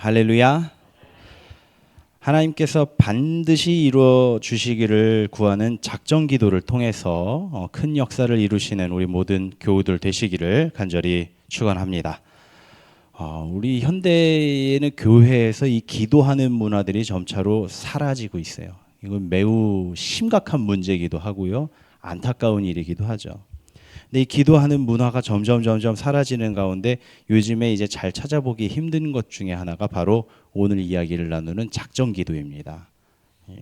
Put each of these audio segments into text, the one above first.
할렐루야. 하나님께서 반드시 이루어 주시기를 구하는 작정 기도를 통해서 큰 역사를 이루시는 우리 모든 교우들 되시기를 간절히 축원합니다. 우리 현대에는 교회에서 이 기도하는 문화들이 점차로 사라지고 있어요. 이건 매우 심각한 문제이기도 하고요. 안타까운 일이기도 하죠. 근데 이 기도하는 문화가 점점 사라지는 가운데 요즘에 이제 잘 찾아보기 힘든 것 중에 하나가 바로 오늘 이야기를 나누는 작정 기도입니다. 예.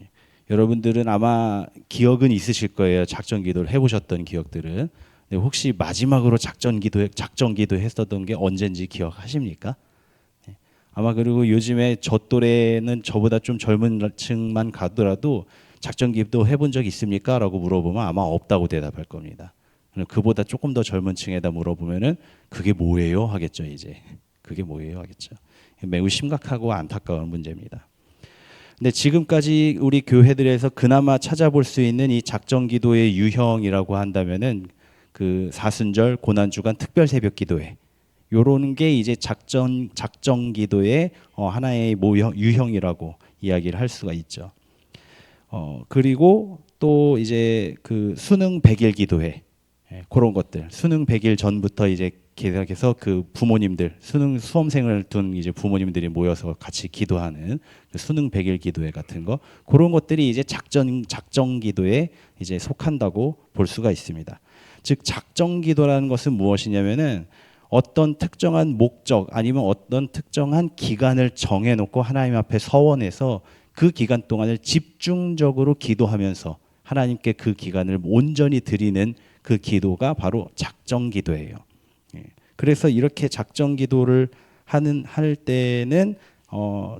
여러분들은 아마 기억은 있으실 거예요. 작정 기도를 해보셨던 기억들은. 근데 혹시 마지막으로 작정 기도 했었던 게 언젠지 기억하십니까? 예. 아마 그리고 요즘에 저 또래는 저보다 좀 젊은 층만 가더라도 작정 기도 해본 적 있습니까? 라고 물어보면 아마 없다고 대답할 겁니다. 그보다 조금 더 젊은 층에다 물어보면은 그게 뭐예요? 하겠죠. 이제 그게 뭐예요? 하겠죠. 매우 심각하고 안타까운 문제입니다. 근데 지금까지 우리 교회들에서 그나마 찾아볼 수 있는 이 작정 기도의 유형이라고 한다면은 그 사순절, 고난주간, 특별 새벽 기도회 요런 게 이제 작정 기도의 하나의 유형이라고 이야기를 할 수가 있죠. 그리고 또 이제 그 수능 100일 기도회 그런 것들 수능 100일 전부터 이제 계속해서 그 부모님들 수능 수험생을 둔 이제 부모님들이 모여서 같이 기도하는 그 수능 100일 기도회 같은 거 그런 것들이 이제 작정 기도에 이제 속한다고 볼 수가 있습니다. 즉 작정 기도라는 것은 무엇이냐면은 어떤 특정한 목적 아니면 어떤 특정한 기간을 정해놓고 하나님 앞에 서원해서 그 기간 동안을 집중적으로 기도하면서 하나님께 그 기간을 온전히 드리는 그 기도가 바로 작정 기도예요. 그래서 이렇게 작정 기도를 할 때는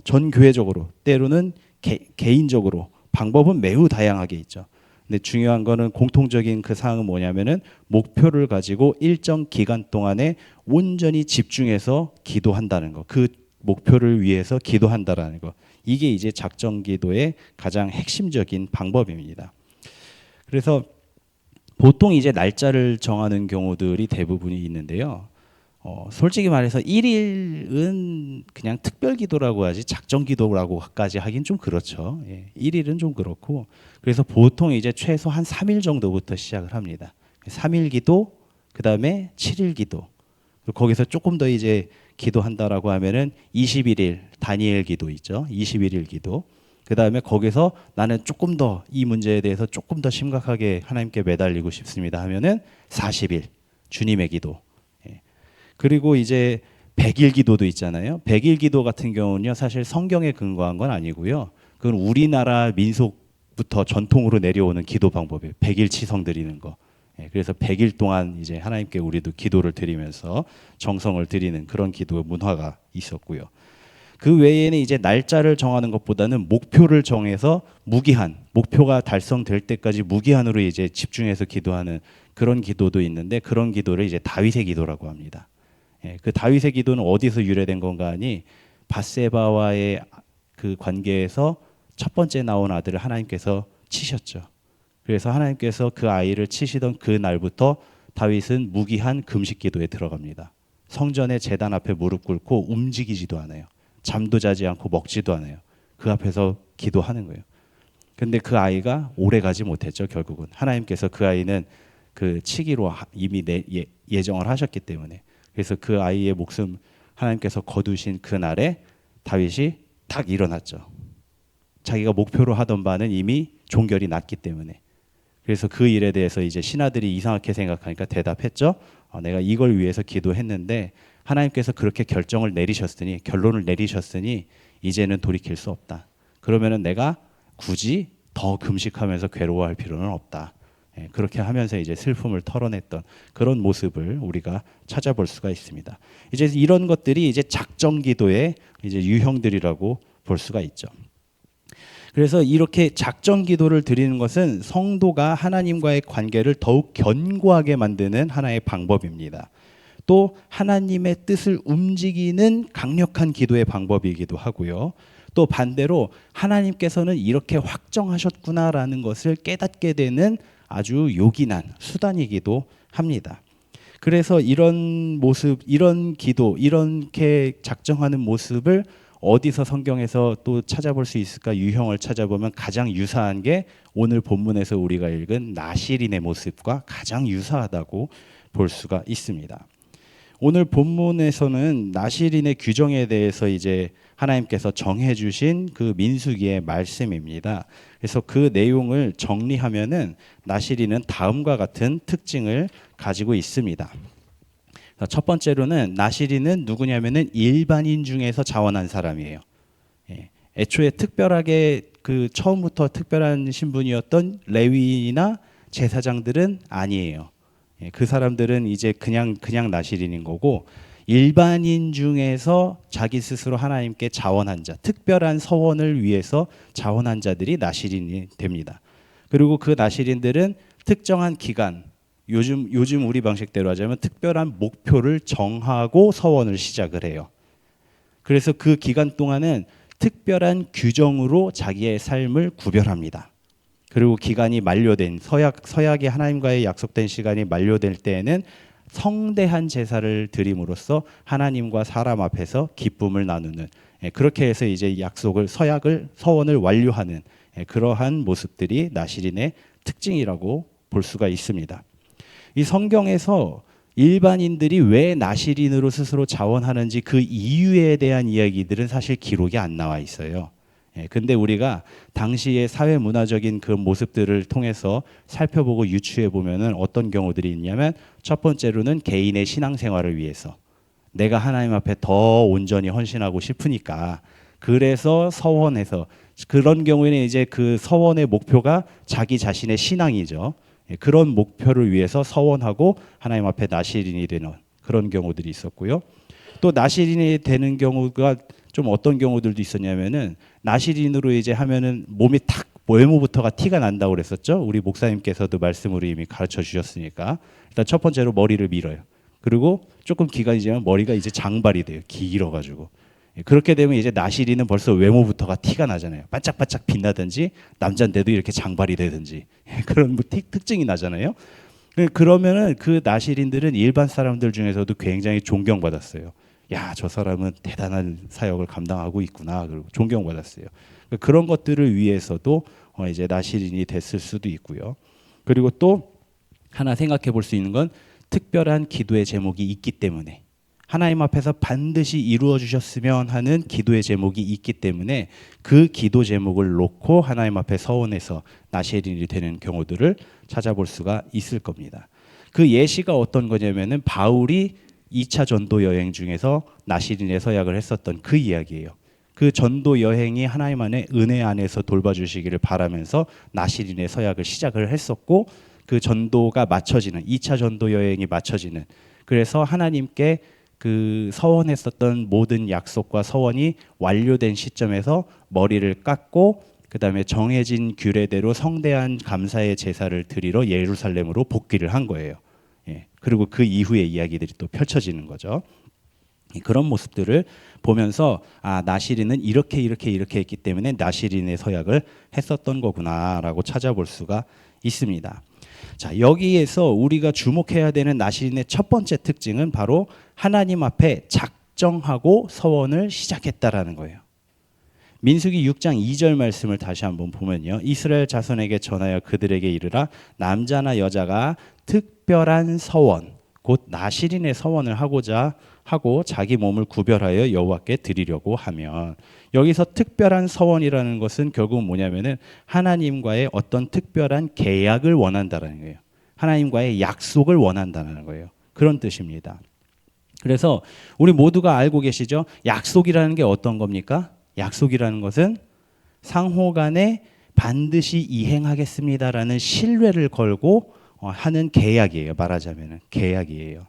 전 교회적으로 때로는 개인적으로 방법은 매우 다양하게 있죠. 근데 중요한 거는 공통적인 그 사항은 뭐냐면은 목표를 가지고 일정 기간 동안에 온전히 집중해서 기도한다는 거. 그 목표를 위해서 기도한다라는 거. 이게 이제 작정 기도의 가장 핵심적인 방법입니다. 그래서 보통 이제 날짜를 정하는 경우들이 대부분이 있는데요. 솔직히 말해서 1일은 그냥 특별 기도라고 하지 작정 기도라고까지 하긴 좀 그렇죠. 예, 1일은 좀 그렇고 그래서 보통 이제 최소 한 3일 정도부터 시작을 합니다. 3일 기도, 그 다음에 7일 기도, 그리고 거기서 조금 더 이제 기도한다라고 하면은 21일 다니엘 기도 있죠. 21일 기도. 그 다음에 거기서 나는 조금 더 이 문제에 대해서 조금 더 심각하게 하나님께 매달리고 싶습니다 하면은 40일 주님의 기도. 그리고 이제 100일 기도도 있잖아요. 100일 기도 같은 경우는요, 사실 성경에 근거한 건 아니고요. 그건 우리나라 민속부터 전통으로 내려오는 기도 방법이에요. 100일 치성 드리는 거. 그래서 100일 동안 이제 하나님께 우리도 기도를 드리면서 정성을 드리는 그런 기도 문화가 있었고요. 그 외에는 이제 날짜를 정하는 것보다는 목표를 정해서 무기한, 목표가 달성될 때까지 무기한으로 이제 집중해서 기도하는 그런 기도도 있는데 그런 기도를 이제 다윗의 기도라고 합니다. 그 다윗의 기도는 어디서 유래된 건가 하니 밧세바와의 그 관계에서 첫 번째 나온 아들을 하나님께서 치셨죠. 그래서 하나님께서 그 아이를 치시던 그 날부터 다윗은 무기한 금식 기도에 들어갑니다. 성전의 제단 앞에 무릎 꿇고 움직이지도 않아요. 잠도 자지 않고 먹지도 않아요. 그 앞에서 기도하는 거예요. 근데 그 아이가 오래 가지 못했죠. 결국은 하나님께서 그 아이는 그 치기로 이미 예정을 하셨기 때문에 그래서 그 아이의 목숨 하나님께서 거두신 그 날에 다윗이 딱 일어났죠. 자기가 목표로 하던 바는 이미 종결이 났기 때문에 그래서 그 일에 대해서 이제 신하들이 이상하게 생각하니까 대답했죠. 내가 이걸 위해서 기도했는데 하나님께서 그렇게 결론을 내리셨으니 이제는 돌이킬 수 없다. 그러면은 내가 굳이 더 금식하면서 괴로워할 필요는 없다. 그렇게 하면서 이제 슬픔을 털어냈던 그런 모습을 우리가 찾아볼 수가 있습니다. 이제 이런 것들이 이제 작정 기도의 이제 유형들이라고 볼 수가 있죠. 그래서 이렇게 작정 기도를 드리는 것은 성도가 하나님과의 관계를 더욱 견고하게 만드는 하나의 방법입니다. 또 하나님의 뜻을 움직이는 강력한 기도의 방법이기도 하고요. 또 반대로 하나님께서는 이렇게 확정하셨구나라는 것을 깨닫게 되는 아주 요긴한 수단이기도 합니다. 그래서 이런 모습, 이런 기도, 이렇게 작정하는 모습을 어디서 성경에서 또 찾아볼 수 있을까 유형을 찾아보면 가장 유사한 게 오늘 본문에서 우리가 읽은 나실인의 모습과 가장 유사하다고 볼 수가 있습니다. 오늘 본문에서는 나실인의 규정에 대해서 이제 하나님께서 정해 주신 그 민수기의 말씀입니다. 그래서 그 내용을 정리하면은 나실인은 다음과 같은 특징을 가지고 있습니다. 첫 번째로는 나실인은 누구냐면은 일반인 중에서 자원한 사람이에요. 애초에 특별하게 그 처음부터 특별한 신분이었던 레위나 제사장들은 아니에요. 그 사람들은 이제 그냥 나실인인 거고, 일반인 중에서 자기 스스로 하나님께 자원한 자, 특별한 서원을 위해서 자원한 자들이 나실인이 됩니다. 그리고 그 나실인들은 특정한 기간, 요즘 우리 방식대로 하자면 특별한 목표를 정하고 서원을 시작을 해요. 그래서 그 기간 동안은 특별한 규정으로 자기의 삶을 구별합니다. 그리고 기간이 만료된 서약이 하나님과의 약속된 시간이 만료될 때에는 성대한 제사를 드림으로써 하나님과 사람 앞에서 기쁨을 나누는, 그렇게 해서 이제 서원을 완료하는 그러한 모습들이 나실인의 특징이라고 볼 수가 있습니다. 이 성경에서 일반인들이 왜 나실인으로 스스로 자원하는지 그 이유에 대한 이야기들은 사실 기록이 안 나와 있어요. 근데 우리가 당시의 사회 문화적인 그 모습들을 통해서 살펴보고 유추해 보면은 어떤 경우들이 있냐면, 첫 번째로는 개인의 신앙생활을 위해서 내가 하나님 앞에 더 온전히 헌신하고 싶으니까 그래서 서원해서, 그런 경우에는 이제 그 서원의 목표가 자기 자신의 신앙이죠. 그런 목표를 위해서 서원하고 하나님 앞에 나실인이 되는 그런 경우들이 있었고요. 또 나실인이 되는 경우가 좀 어떤 경우들도 있었냐면은, 나실인으로 이제 하면은 몸이 탁 외모부터가 티가 난다고 그랬었죠. 우리 목사님께서도 말씀으로 이미 가르쳐 주셨으니까. 일단 첫 번째로 머리를 밀어요. 그리고 조금 기간이 지나면 머리가 이제 장발이 돼요. 길어가지고. 그렇게 되면 이제 나실인은 벌써 외모부터가 티가 나잖아요. 반짝반짝 빛나든지, 남자인데도 이렇게 장발이 되든지 그런 특징이 나잖아요. 그러면은 그 나실인들은 일반 사람들 중에서도 굉장히 존경받았어요. 야, 저 사람은 대단한 사역을 감당하고 있구나. 그리고 존경받았어요. 그런 것들을 위해서도 이제 나실인이 됐을 수도 있고요. 그리고 또 하나 생각해 볼 수 있는 건, 특별한 기도의 제목이 있기 때문에, 하나님 앞에서 반드시 이루어 주셨으면 하는 기도의 제목이 있기 때문에 그 기도 제목을 놓고 하나님 앞에 서원해서 나실인이 되는 경우들을 찾아볼 수가 있을 겁니다. 그 예시가 어떤 거냐면은 바울이 2차 전도 여행 중에서 나실인의 서약을 했었던 그 이야기예요. 그 전도 여행이 하나님 안에 은혜 안에서 돌봐주시기를 바라면서 나실인의 서약을 시작을 했었고, 그 전도가 맞춰지는 2차 전도 여행이 맞춰지는, 그래서 하나님께 그 서원했었던 모든 약속과 서원이 완료된 시점에서 머리를 깎고 그다음에 정해진 규례대로 성대한 감사의 제사를 드리러 예루살렘으로 복귀를 한 거예요. 그리고 그 이후의 이야기들이 또 펼쳐지는 거죠. 그런 모습들을 보면서 나실인은 이렇게 했기 때문에 나실인의 서약을 했었던 거구나라고 찾아볼 수가 있습니다. 자, 여기에서 우리가 주목해야 되는 나실인의 첫 번째 특징은 바로 하나님 앞에 작정하고 서원을 시작했다라는 거예요. 민수기 6장 2절 말씀을 다시 한번 보면요. 이스라엘 자손에게 전하여 그들에게 이르라, 남자나 여자가 특별한 서원, 곧 나실인의 서원을 하고자 하고 자기 몸을 구별하여 여호와께 드리려고 하면, 여기서 특별한 서원이라는 것은 결국은 뭐냐면은 하나님과의 어떤 특별한 계약을 원한다는 거예요. 하나님과의 약속을 원한다는 거예요. 그런 뜻입니다. 그래서 우리 모두가 알고 계시죠? 약속이라는 게 어떤 겁니까? 약속이라는 것은 상호 간에 반드시 이행하겠습니다라는 신뢰를 걸고 하는 계약이에요. 말하자면 계약이에요.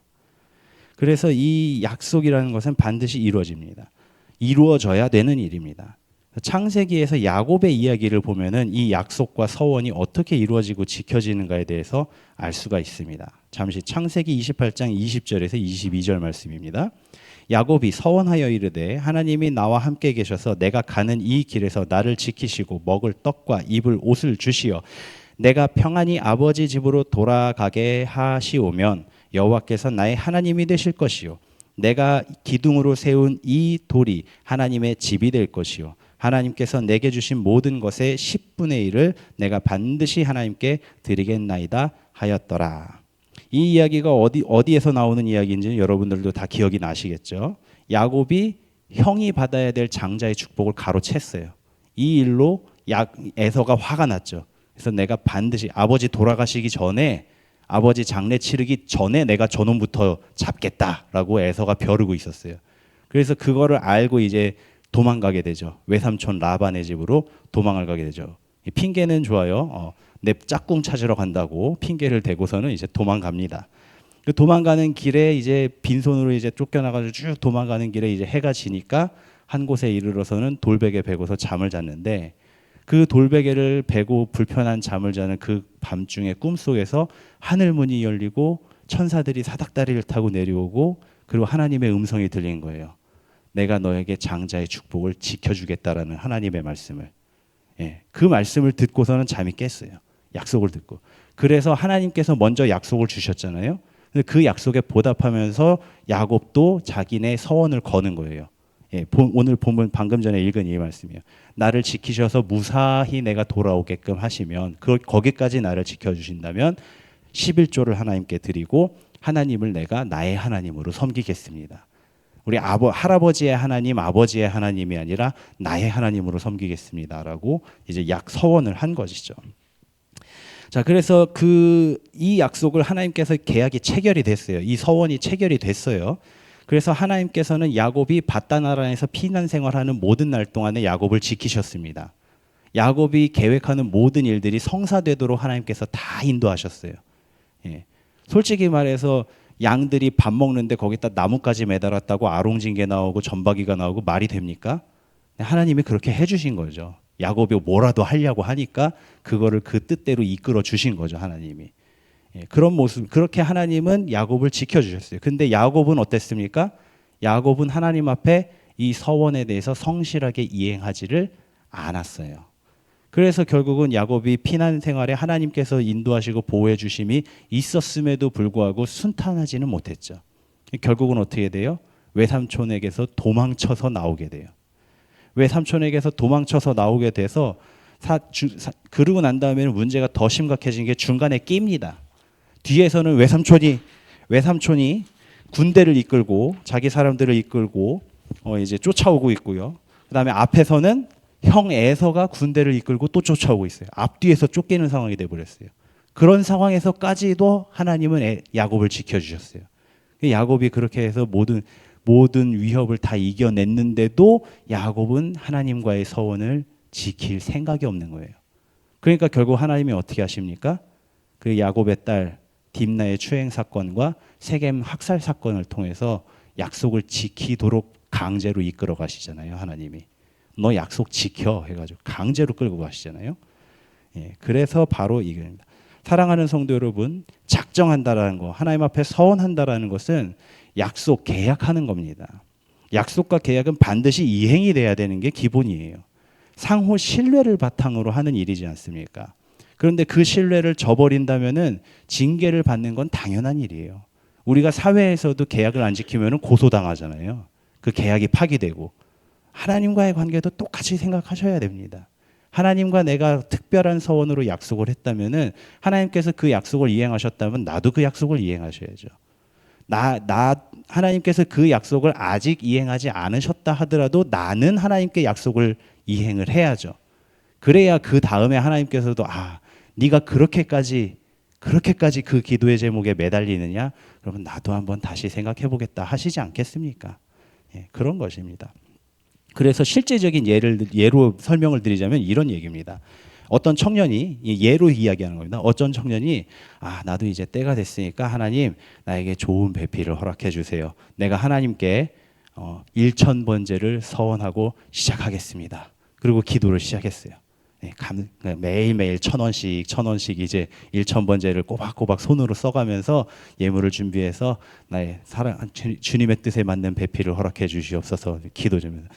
그래서 이 약속이라는 것은 반드시 이루어집니다. 이루어져야 되는 일입니다. 창세기에서 야곱의 이야기를 보면은 이 약속과 서원이 어떻게 이루어지고 지켜지는가에 대해서 알 수가 있습니다. 잠시 창세기 28장 20절에서 22절 말씀입니다. 야곱이 서원하여 이르되, 하나님이 나와 함께 계셔서 내가 가는 이 길에서 나를 지키시고 먹을 떡과 입을 옷을 주시어 내가 평안히 아버지 집으로 돌아가게 하시오면 여호와께서 나의 하나님이 되실 것이요 내가 기둥으로 세운 이 돌이 하나님의 집이 될 것이요 하나님께서 내게 주신 모든 것의 10분의 1을 내가 반드시 하나님께 드리겠나이다 하였더라. 이 이야기가 어디에서 나오는 이야기인지 여러분들도 다 기억이 나시겠죠. 야곱이 형이 받아야 될 장자의 축복을 가로챘어요. 이 일로 에서가 화가 났죠. 그래서 내가 반드시 아버지 돌아가시기 전에 아버지 장례 치르기 전에 내가 저놈부터 잡겠다라고 에서가 벼르고 있었어요. 그래서 그거를 알고 이제 도망가게 되죠. 외삼촌 라반의 집으로 도망을 가게 되죠. 핑계는 좋아요. 내 짝꿍 찾으러 간다고 핑계를 대고서는 이제 도망갑니다. 그 도망가는 길에 이제 빈손으로 이제 쫓겨나가지고 쭉 도망가는 길에 이제 해가 지니까 한 곳에 이르러서는 돌베개 베고서 잠을 잤는데 그 돌베개를 베고 불편한 잠을 자는 그 밤중에 꿈속에서 하늘 문이 열리고 천사들이 사닥다리를 타고 내려오고 그리고 하나님의 음성이 들린 거예요. 내가 너에게 장자의 축복을 지켜주겠다라는 하나님의 말씀을. 그 말씀을 듣고서는 잠이 깼어요. 약속을 듣고. 그래서 하나님께서 먼저 약속을 주셨잖아요. 그 약속에 보답하면서 야곱도 자기네 서원을 거는 거예요. 오늘 본문 방금 전에 읽은 이 말씀이에요. 나를 지키셔서 무사히 내가 돌아오게끔 하시면 거기까지 나를 지켜주신다면 11조를 하나님께 드리고 하나님을 내가 나의 하나님으로 섬기겠습니다. 우리 할아버지의 하나님, 아버지의 하나님이 아니라 나의 하나님으로 섬기겠습니다라고 이제 서원을 한 것이죠. 자, 그래서 이 약속을 하나님께서 계약이 체결이 됐어요. 이 서원이 체결이 됐어요. 그래서 하나님께서는 야곱이 바다나란에서 피난 생활하는 모든 날 동안에 야곱을 지키셨습니다. 야곱이 계획하는 모든 일들이 성사되도록 하나님께서 다 인도하셨어요. 솔직히 말해서 양들이 밥 먹는데 거기다 나뭇가지 매달았다고 아롱징계 나오고 점박이가 나오고 말이 됩니까? 하나님이 그렇게 해주신 거죠. 야곱이 뭐라도 하려고 하니까 그거를 그 뜻대로 이끌어 주신 거죠, 하나님이. 그런 모습, 그렇게 하나님은 야곱을 지켜주셨어요. 근데 야곱은 어땠습니까? 야곱은 하나님 앞에 이 서원에 대해서 성실하게 이행하지를 않았어요. 그래서 결국은 야곱이 피난 생활에 하나님께서 인도하시고 보호해 주심이 있었음에도 불구하고 순탄하지는 못했죠. 결국은 어떻게 돼요? 외삼촌에게서 도망쳐서 나오게 돼요. 외삼촌에게서 도망쳐서 나오게 돼서 그러고 난 다음에는 문제가 더 심각해진 게 중간에 낍니다. 뒤에서는 외삼촌이 군대를 이끌고 자기 사람들을 이끌고 이제 쫓아오고 있고요. 그다음에 앞에서는 형 에서가 군대를 이끌고 또 쫓아오고 있어요. 앞뒤에서 쫓기는 상황이 돼버렸어요. 그런 상황에서까지도 하나님은 야곱을 지켜주셨어요. 야곱이 그렇게 해서 모든 위협을 다 이겨냈는데도 야곱은 하나님과의 서원을 지킬 생각이 없는 거예요. 그러니까 결국 하나님이 어떻게 하십니까? 그 야곱의 딸 딥나의 추행 사건과 세겜 학살 사건을 통해서 약속을 지키도록 강제로 이끌어 가시잖아요. 하나님이. 너 약속 지켜 해가지고 강제로 끌고 가시잖아요. 그래서 바로 이겁니다. 사랑하는 성도 여러분, 작정한다라는 거, 하나님 앞에 서원한다라는 것은 약속, 계약하는 겁니다. 약속과 계약은 반드시 이행이 돼야 되는 게 기본이에요. 상호 신뢰를 바탕으로 하는 일이지 않습니까? 그런데 그 신뢰를 저버린다면은 징계를 받는 건 당연한 일이에요. 우리가 사회에서도 계약을 안 지키면 고소당하잖아요. 그 계약이 파기되고. 하나님과의 관계도 똑같이 생각하셔야 됩니다. 하나님과 내가 특별한 서원으로 약속을 했다면은 하나님께서 그 약속을 이행하셨다면 나도 그 약속을 이행하셔야죠. 하나님께서 그 약속을 아직 이행하지 않으셨다 하더라도 나는 하나님께 약속을 이행을 해야죠. 그래야 그 다음에 하나님께서도 네가 그렇게까지 그 기도의 제목에 매달리느냐? 그러면 나도 한번 다시 생각해 보겠다 하시지 않겠습니까? 그런 것입니다. 그래서 실제적인 예로 설명을 드리자면 이런 얘기입니다. 어떤 청년이 예로 이야기하는 겁니다. 어떤 청년이 나도 이제 때가 됐으니까 하나님 나에게 좋은 배필을 허락해 주세요. 내가 하나님께 1,000번제를 서원하고 시작하겠습니다. 그리고 기도를 시작했어요. 매일매일 1,000원씩 이제 1,000번제를 꼬박꼬박 손으로 써가면서 예물을 준비해서 나의 사랑 주님의 뜻에 맞는 배필을 허락해 주시옵소서 기도 좀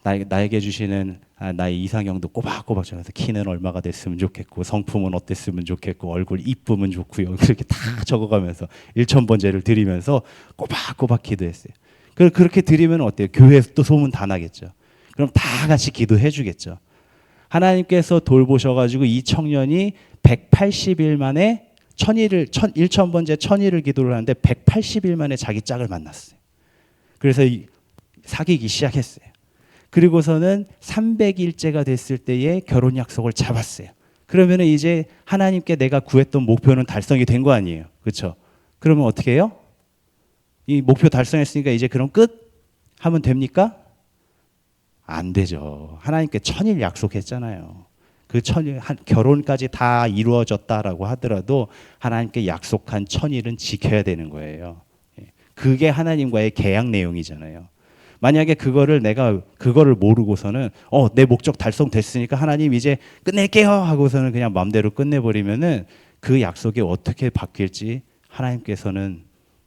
나에게 주시는 나의 이상형도 꼬박꼬박 적어서 키는 얼마가 됐으면 좋겠고 성품은 어땠으면 좋겠고 얼굴 이쁘면 좋고요. 그렇게 다 적어가면서 일천번제를 드리면서 꼬박꼬박 기도했어요. 그렇게 드리면 어때요? 교회에서 또 소문 다 나겠죠. 그럼 다 같이 기도해 주겠죠. 하나님께서 돌보셔가지고 이 청년이 180일 만에 일천번제 천일을 기도를 하는데 180일 만에 자기 짝을 만났어요. 그래서 사귀기 시작했어요. 그리고서는 300일째가 됐을 때에 결혼 약속을 잡았어요. 그러면 이제 하나님께 내가 구했던 목표는 달성이 된 거 아니에요. 그렇죠? 그러면 어떻게 해요? 이 목표 달성했으니까 이제 그럼 끝? 하면 됩니까? 안 되죠. 하나님께 천일 약속했잖아요. 그 천일, 결혼까지 다 이루어졌다라고 하더라도 하나님께 약속한 천일은 지켜야 되는 거예요. 그게 하나님과의 계약 내용이잖아요. 만약에 내가 그거를 모르고서는 내 목적 달성됐으니까 하나님 이제 끝낼게요 하고서는 그냥 마음대로 끝내버리면은 그 약속이 어떻게 바뀔지 하나님께서는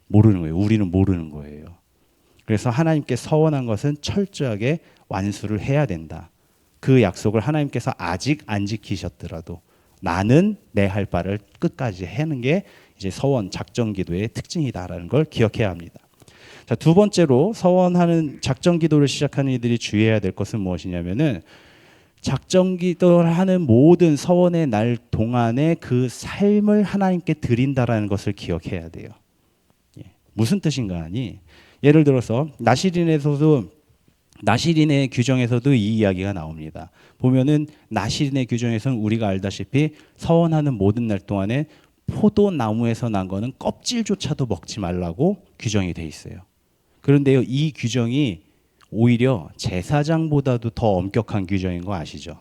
모르는 거예요. 우리는 모르는 거예요. 그래서 하나님께 서원한 것은 철저하게 완수를 해야 된다. 그 약속을 하나님께서 아직 안 지키셨더라도 나는 내 할 바를 끝까지 하는 게 이제 서원 작정 기도의 특징이다라는 걸 기억해야 합니다. 자, 두 번째로 서원하는 작정 기도를 시작하는 이들이 주의해야 될 것은 무엇이냐면은 작정 기도를 하는 모든 서원의 날 동안에 그 삶을 하나님께 드린다라는 것을 기억해야 돼요. 무슨 뜻인가 하니 예를 들어서 나시린의 규정에서도 이 이야기가 나옵니다. 보면은 나시린의 규정에서는 우리가 알다시피 서원하는 모든 날 동안에 포도나무에서 난 거는 껍질조차도 먹지 말라고 규정이 돼 있어요. 그런데요, 이 규정이 오히려 제사장보다도 더 엄격한 규정인 거 아시죠?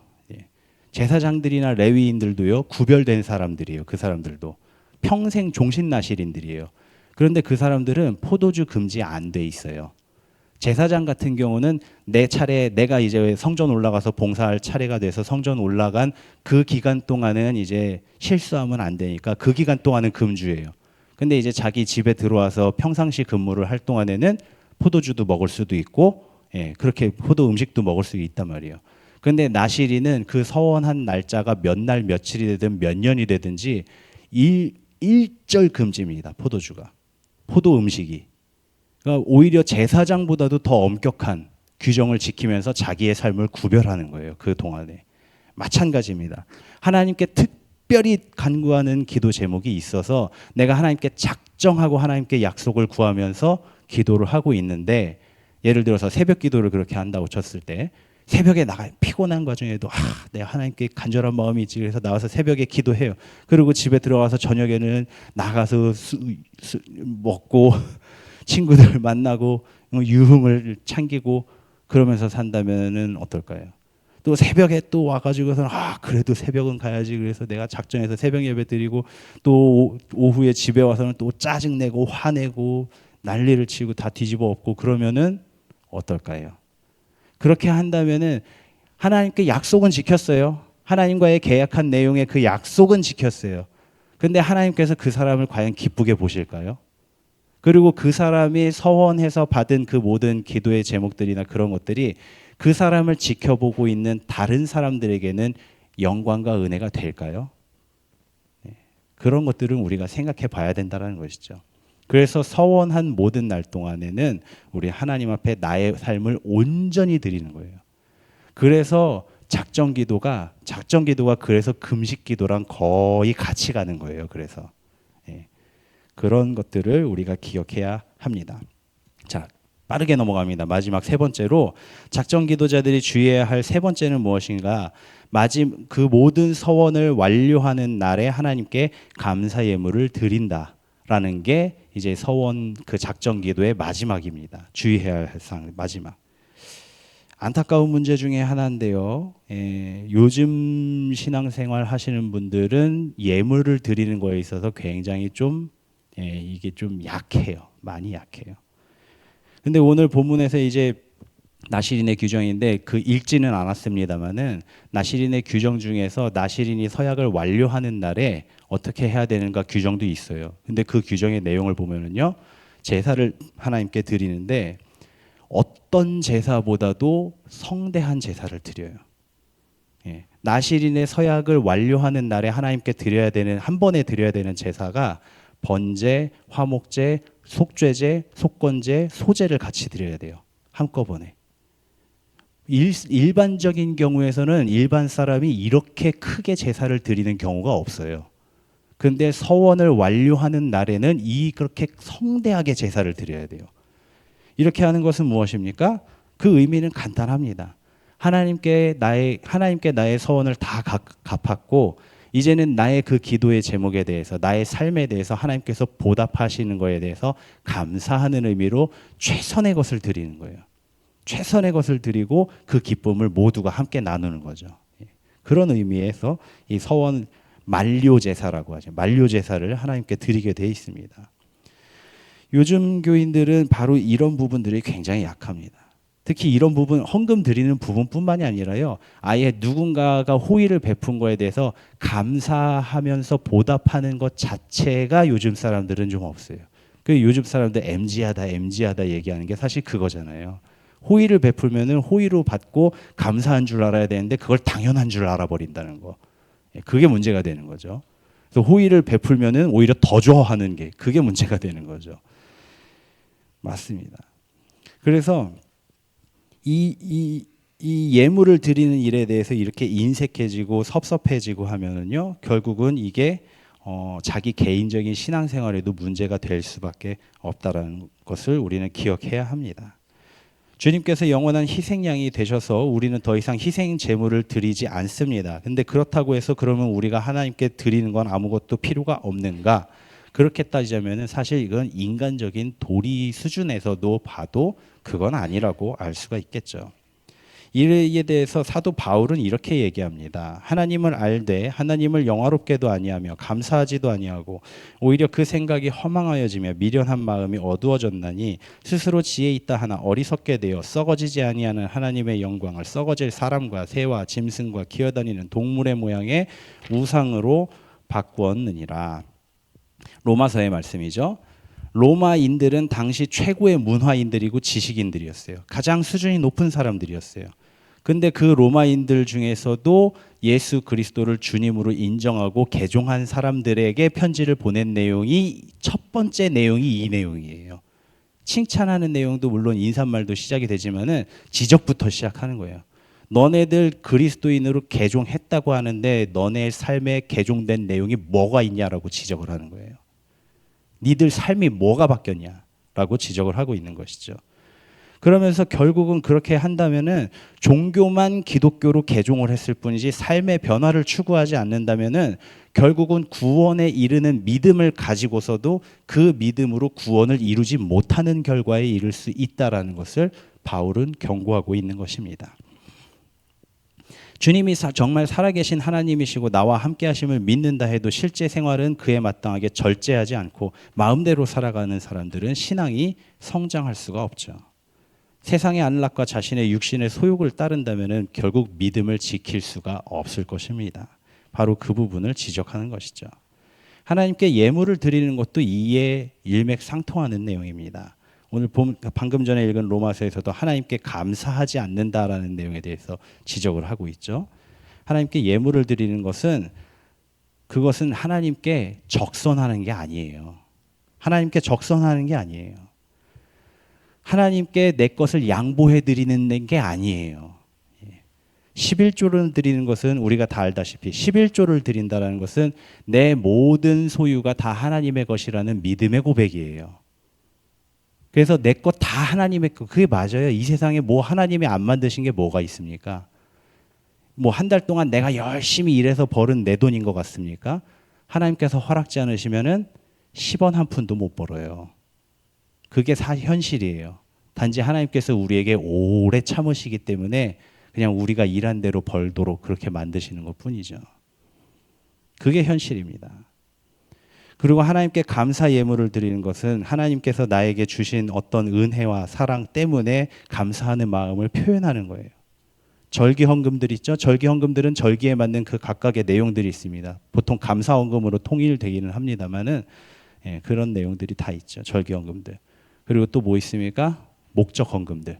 제사장들이나 레위인들도요, 구별된 사람들이에요. 그 사람들도 평생 종신나시린들이에요. 그런데 그 사람들은 포도주 금지 안 돼 있어요. 제사장 같은 경우는 내 차례, 내가 이제 성전 올라가서 봉사할 차례가 돼서 성전 올라간 그 기간 동안은 이제 실수하면 안 되니까 그 기간 동안은 금주예요. 근데 이제 자기 집에 들어와서 평상시 근무를 할 동안에는 포도주도 먹을 수도 있고, 그렇게 포도 음식도 먹을 수 있단 말이에요. 그런데 나시리는 그 서원한 날짜가 몇 날 며칠이 되든 몇 년이 되든지 일절 금지입니다. 포도주가. 포도 음식이. 그러니까 오히려 제사장보다도 더 엄격한 규정을 지키면서 자기의 삶을 구별하는 거예요. 그 동안에. 마찬가지입니다. 하나님께 특별히 간구하는 기도 제목이 있어서 내가 하나님께 작정하고 하나님께 약속을 구하면서 기도를 하고 있는데, 예를 들어서 새벽 기도를 그렇게 한다고 쳤을 때 새벽에 나가 피곤한 과정에도 내가 하나님께 간절한 마음이 있지 그래서 나와서 새벽에 기도해요. 그리고 집에 들어가서 저녁에는 나가서 먹고 친구들 만나고 유흥을 챙기고 그러면서 산다면은 어떨까요? 또 새벽에 또 와가지고서는 그래도 새벽은 가야지 그래서 내가 작정해서 새벽 예배 드리고 또 오후에 집에 와서는 또 짜증내고 화내고 난리를 치고 다 뒤집어 엎고 그러면은 어떨까요? 그렇게 한다면은 하나님께 약속은 지켰어요. 하나님과의 계약한 내용의 그 약속은 지켰어요. 근데 하나님께서 그 사람을 과연 기쁘게 보실까요? 그리고 그 사람이 서원해서 받은 그 모든 기도의 제목들이나 그런 것들이 그 사람을 지켜보고 있는 다른 사람들에게는 영광과 은혜가 될까요? 그런 것들은 우리가 생각해 봐야 된다는 것이죠. 그래서 서원한 모든 날 동안에는 우리 하나님 앞에 나의 삶을 온전히 드리는 거예요. 그래서 작정 기도가 그래서 금식 기도랑 거의 같이 가는 거예요. 그래서 그런 것들을 우리가 기억해야 합니다. 자, 빠르게 넘어갑니다. 마지막 세 번째로 작정 기도자들이 주의해야 할 세 번째는 무엇인가? 그 모든 서원을 완료하는 날에 하나님께 감사 예물을 드린다라는 게 이제 서원 그 작정 기도의 마지막입니다. 주의해야 할 사항 마지막. 안타까운 문제 중에 하나인데요. 요즘 신앙생활 하시는 분들은 예물을 드리는 거에 있어서 굉장히 이게 좀 약해요. 많이 약해요. 근데 오늘 본문에서 이제 나시린의 규정인데 그 읽지는 않았습니다만은 나시린의 규정 중에서 나시린이 서약을 완료하는 날에 어떻게 해야 되는가 규정도 있어요. 근데 그 규정의 내용을 보면은요. 제사를 하나님께 드리는데 어떤 제사보다도 성대한 제사를 드려요. 예. 나실인의 서약을 완료하는 날에 하나님께 드려야 되는, 한 번에 드려야 되는 제사가 번제, 화목제, 속죄제, 속건제, 소제를 같이 드려야 돼요. 한꺼번에. 일반적인 경우에서는 일반 사람이 이렇게 크게 제사를 드리는 경우가 없어요. 그런데 서원을 완료하는 날에는 그렇게 성대하게 제사를 드려야 돼요. 이렇게 하는 것은 무엇입니까? 그 의미는 간단합니다. 하나님께 나의 서원을 다 갚았고, 이제는 나의 그 기도의 제목에 대해서, 나의 삶에 대해서 하나님께서 보답하시는 것에 대해서 감사하는 의미로 최선의 것을 드리는 거예요. 최선의 것을 드리고 그 기쁨을 모두가 함께 나누는 거죠. 그런 의미에서 이 서원 만료 제사라고 하죠. 만료 제사를 하나님께 드리게 돼 있습니다. 요즘 교인들은 바로 이런 부분들이 굉장히 약합니다. 특히 이런 부분, 헌금 드리는 부분뿐만이 아니라요, 아예 누군가가 호의를 베푼 거에 대해서 감사하면서 보답하는 것 자체가 요즘 사람들은 좀 없어요. 그 요즘 사람들 MG하다 얘기하는 게 사실 그거잖아요. 호의를 베풀면은 호의로 받고 감사한 줄 알아야 되는데 그걸 당연한 줄 알아버린다는 거. 그게 문제가 되는 거죠. 그래서 호의를 베풀면은 오히려 더 좋아하는 게, 그게 문제가 되는 거죠. 맞습니다. 그래서 이 예물을 드리는 일에 대해서 이렇게 인색해지고 섭섭해지고 하면은요, 결국은 이게 자기 개인적인 신앙생활에도 문제가 될 수밖에 없다라는 것을 우리는 기억해야 합니다. 주님께서 영원한 희생양이 되셔서 우리는 더 이상 희생 제물을 드리지 않습니다. 근데 그렇다고 해서 그러면 우리가 하나님께 드리는 건 아무것도 필요가 없는가? 그렇게 따지자면은 사실 이건 인간적인 도리 수준에서도 봐도 그건 아니라고 알 수가 있겠죠. 이에 대해서 사도 바울은 이렇게 얘기합니다. 하나님을 알되 하나님을 영화롭게도 아니하며 감사하지도 아니하고 오히려 그 생각이 허망하여지며 미련한 마음이 어두워졌나니 스스로 지혜 있다 하나 어리석게 되어 썩어지지 아니하는 하나님의 영광을 썩어질 사람과 새와 짐승과 기어다니는 동물의 모양의 우상으로 바꾸었느니라. 로마서의 말씀이죠. 로마인들은 당시 최고의 문화인들이고 지식인들이었어요. 가장 수준이 높은 사람들이었어요. 근데 그 로마인들 중에서도 예수 그리스도를 주님으로 인정하고 개종한 사람들에게 편지를 보낸 내용이, 첫 번째 내용이 이 내용이에요. 칭찬하는 내용도 물론 인사말도 시작이 되지만은 지적부터 시작하는 거예요. 너네들 그리스도인으로 개종했다고 하는데 너네 삶에 개종된 내용이 뭐가 있냐라고 지적을 하는 거예요. 니들 삶이 뭐가 바뀌었냐라고 지적을 하고 있는 것이죠. 그러면서 결국은 그렇게 한다면은 종교만 기독교로 개종을 했을 뿐이지 삶의 변화를 추구하지 않는다면은 결국은 구원에 이르는 믿음을 가지고서도 그 믿음으로 구원을 이루지 못하는 결과에 이를 수 있다라는 것을 바울은 경고하고 있는 것입니다. 주님이 정말 살아계신 하나님이시고 나와 함께 하심을 믿는다 해도 실제 생활은 그에 마땅하게 절제하지 않고 마음대로 살아가는 사람들은 신앙이 성장할 수가 없죠. 세상의 안락과 자신의 육신의 소욕을 따른다면 결국 믿음을 지킬 수가 없을 것입니다. 바로 그 부분을 지적하는 것이죠. 하나님께 예물을 드리는 것도 이에 일맥상통하는 내용입니다. 오늘 방금 전에 읽은 로마서에서도 하나님께 감사하지 않는다라는 내용에 대해서 지적을 하고 있죠. 하나님께 예물을 드리는 것은, 그것은 하나님께 적선하는 게 아니에요. 하나님께 적선하는 게 아니에요. 하나님께 내 것을 양보해 드리는 게 아니에요. 11조를 드리는 것은 우리가 다 알다시피 11조를 드린다는 것은 내 모든 소유가 다 하나님의 것이라는 믿음의 고백이에요. 그래서 내 것 다 하나님의 것, 그게 맞아요. 이 세상에 뭐 하나님이 안 만드신 게 뭐가 있습니까? 뭐 한 달 동안 내가 열심히 일해서 벌은 내 돈인 것 같습니까? 하나님께서 허락지 않으시면은 10원 한 푼도 못 벌어요. 그게 현실이에요. 단지 하나님께서 우리에게 오래 참으시기 때문에 그냥 우리가 일한 대로 벌도록 그렇게 만드시는 것뿐이죠. 그게 현실입니다. 그리고 하나님께 감사 예물을 드리는 것은 하나님께서 나에게 주신 어떤 은혜와 사랑 때문에 감사하는 마음을 표현하는 거예요. 절기 헌금들 있죠. 절기 헌금들은 절기에 맞는 그 각각의 내용들이 있습니다. 보통 감사 헌금으로 통일되기는 합니다만은 그런 내용들이 다 있죠. 절기 헌금들. 그리고 또 뭐 있습니까? 목적 헌금들,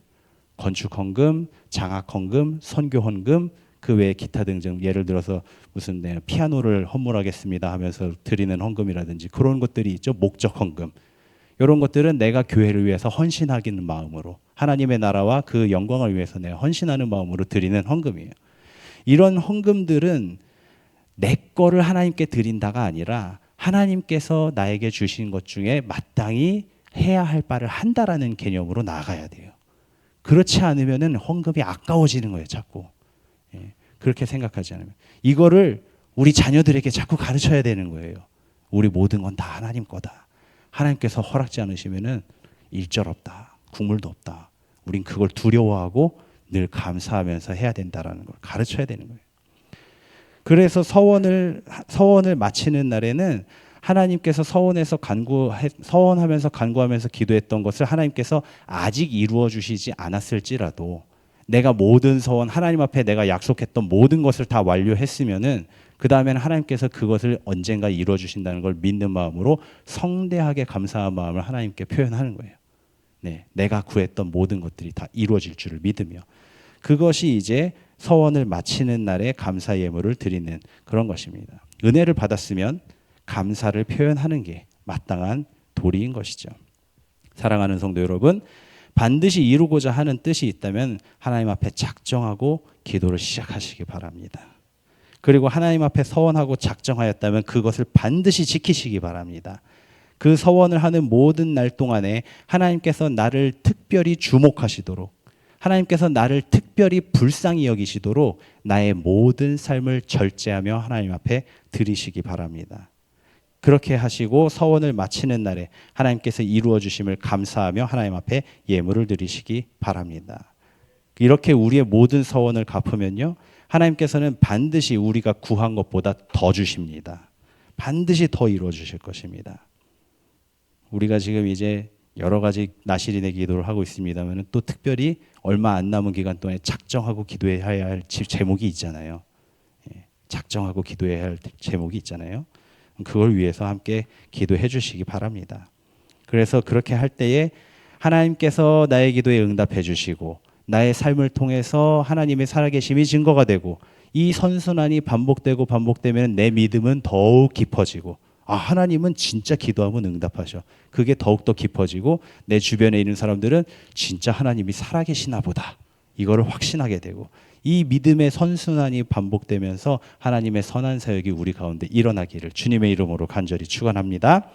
건축 헌금, 장학 헌금, 선교 헌금, 그 외에 기타 등등, 예를 들어서 무슨 피아노를 헌물하겠습니다 하면서 드리는 헌금이라든지 그런 것들이 있죠. 목적 헌금. 이런 것들은 내가 교회를 위해서 헌신하기는 마음으로, 하나님의 나라와 그 영광을 위해서 내가 헌신하는 마음으로 드리는 헌금이에요. 이런 헌금들은 내 거를 하나님께 드린다가 아니라 하나님께서 나에게 주신 것 중에 마땅히 해야 할 바를 한다라는 개념으로 나아가야 돼요. 그렇지 않으면은 헌금이 아까워지는 거예요, 자꾸. 예, 그렇게 생각하지 않으면. 이거를 우리 자녀들에게 자꾸 가르쳐야 되는 거예요. 우리 모든 건 다 하나님 거다. 하나님께서 허락지 않으시면은 일절 없다. 국물도 없다. 우린 그걸 두려워하고 늘 감사하면서 해야 된다라는 걸 가르쳐야 되는 거예요. 그래서 서원을 마치는 날에는 하나님께서 서원하면서 간구하면서 기도했던 것을 하나님께서 아직 이루어 주시지 않았을지라도 내가 모든 서원, 하나님 앞에 내가 약속했던 모든 것을 다 완료했으면은 그 다음에는 하나님께서 그것을 언젠가 이루어 주신다는 걸 믿는 마음으로 성대하게 감사한 마음을 하나님께 표현하는 거예요. 네, 내가 구했던 모든 것들이 다 이루어질 줄을 믿으며, 그것이 이제 서원을 마치는 날에 감사 예물을 드리는 그런 것입니다. 은혜를 받았으면 감사를 표현하는 게 마땅한 도리인 것이죠. 사랑하는 성도 여러분, 반드시 이루고자 하는 뜻이 있다면 하나님 앞에 작정하고 기도를 시작하시기 바랍니다. 그리고 하나님 앞에 서원하고 작정하였다면 그것을 반드시 지키시기 바랍니다. 그 서원을 하는 모든 날 동안에 하나님께서 나를 특별히 주목하시도록, 하나님께서 나를 특별히 불쌍히 여기시도록 나의 모든 삶을 절제하며 하나님 앞에 드리시기 바랍니다. 그렇게 하시고 서원을 마치는 날에 하나님께서 이루어 주심을 감사하며 하나님 앞에 예물을 드리시기 바랍니다. 이렇게 우리의 모든 서원을 갚으면요, 하나님께서는 반드시 우리가 구한 것보다 더 주십니다. 반드시 더 이루어 주실 것입니다. 우리가 지금 이제 여러 가지 나실인의 기도를 하고 있습니다만 또 특별히 얼마 안 남은 기간 동안에 작정하고 기도해야 할 제목이 있잖아요. 작정하고 기도해야 할 제목이 있잖아요. 그걸 위해서 함께 기도해 주시기 바랍니다. 그래서 그렇게 할 때에 하나님께서 나의 기도에 응답해 주시고 나의 삶을 통해서 하나님의 살아계심이 증거가 되고 이 선순환이 반복되면 내 믿음은 더욱 깊어지고, 하나님은 진짜 기도하면 응답하셔. 그게 더욱더 깊어지고 내 주변에 있는 사람들은 진짜 하나님이 살아계시나 보다. 이거를 확신하게 되고, 이 믿음의 선순환이 반복되면서 하나님의 선한 사역이 우리 가운데 일어나기를 주님의 이름으로 간절히 축원합니다.